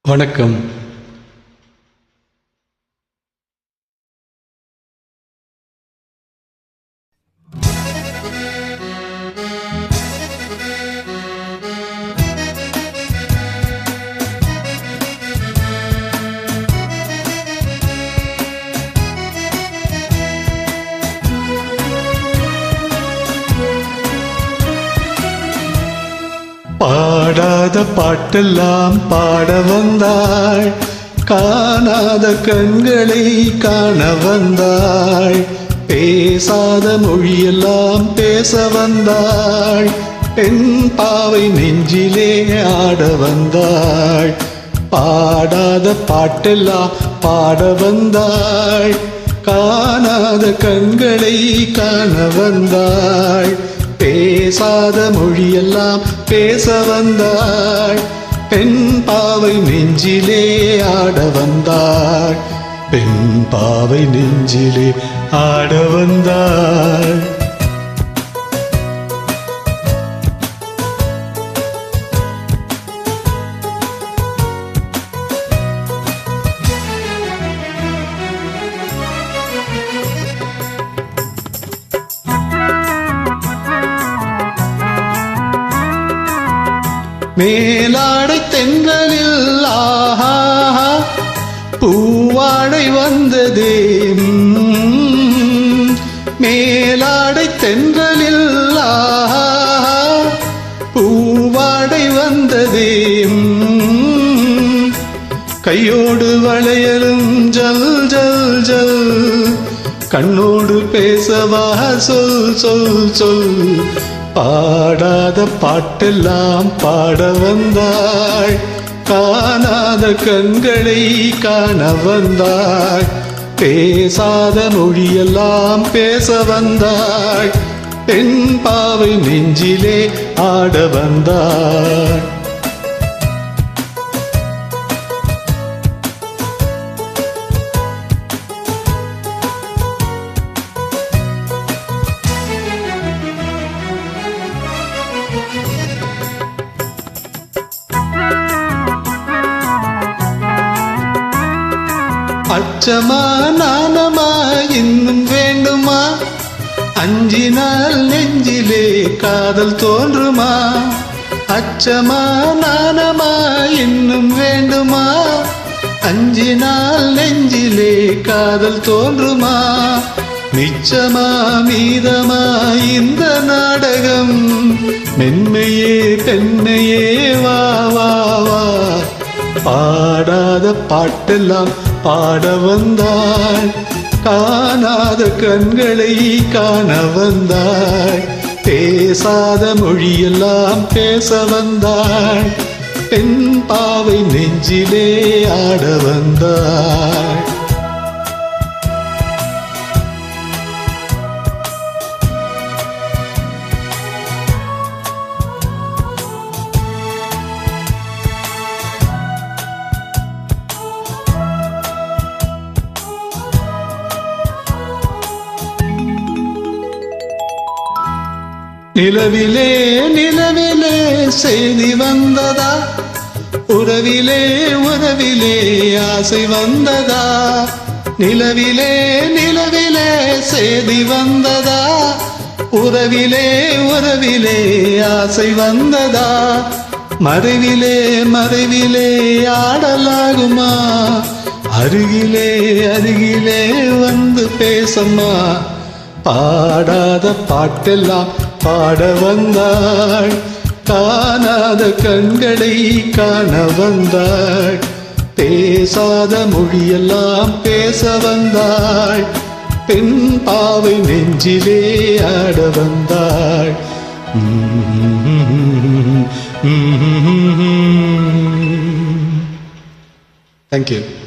வணக்கம். பாடாத பாட்டெல்லாம் பாட வந்தாள், காணாத கண்களை காண வந்தாள், பேசாத மொழியெல்லாம் பேச வந்தாள், பெண் பாவை நெஞ்சிலே ஆட வந்தாள். பாடாத பாட்டெல்லாம் பாட வந்தாள், காணாத கண்களை காண வந்தாள், பேசாத மொழியெல்லாம் பேச வந்தாள், பெண் பாவை நெஞ்சிலே ஆட வந்தாள், பெண் பாவை நெஞ்சிலே ஆட வந்தாள். மேலாடை தென்றலில் ஆஹா பூவாடை வந்ததே, மேலாடை தென்றலில் ஆஹா பூவாடை வந்ததே, கையோடு வளையலும் ஜல் ஜல் ஜல், கண்ணோடு பேசவா சொல் சொல் சொல். பாடாத பாட்டெல்லாம் பாட வந்தாள், காணாத கண்களை காண வந்தாள், பேசாத மொழியெல்லாம் பேச வந்தாள், பெண் பாவை நெஞ்சிலே ஆட வந்தாள். அச்சமா நாணமா இன்னும் வேண்டுமா, அஞ்சினால் நெஞ்சிலே காதல் தோன்றுமா, அச்சமா நாணமா இன்னும் வேண்டுமா, அஞ்சினால் நெஞ்சிலே காதல் தோன்றுமா, மிச்சமா மீதமா இந்த நாடகம், மென்மையே பெண்மையே வா வா வா. பாடாத பாட்டெல்லாம் பாட வந்தாள், காணாத கண்களை காண வந்தாள், பேசாத மொழியெல்லாம் பேச வந்தாள், பெண் பாவை நெஞ்சிலே ஆட வந்தாள். நிலவிலே நிலவிலே செய்தி வந்ததா, உறவிலே உறவிலே ஆசை வந்ததா, நிலவிலே நிலவிலே செய்தி வந்ததா, உறவிலே உறவிலே ஆசை வந்ததா, மறைவிலே மறைவிலே ஆடலாகுமா, அருகிலே அருகிலே வந்து பேசம்மா. பாடாத பாட்டெல்லாம் பாட வந்தாள், காணாத கண்களை காண வந்தாள், பேசாத மொழியெல்லாம் பேச வந்தாள், பெண் பாவை நெஞ்சிலே ஆட வந்தாள். Thank you.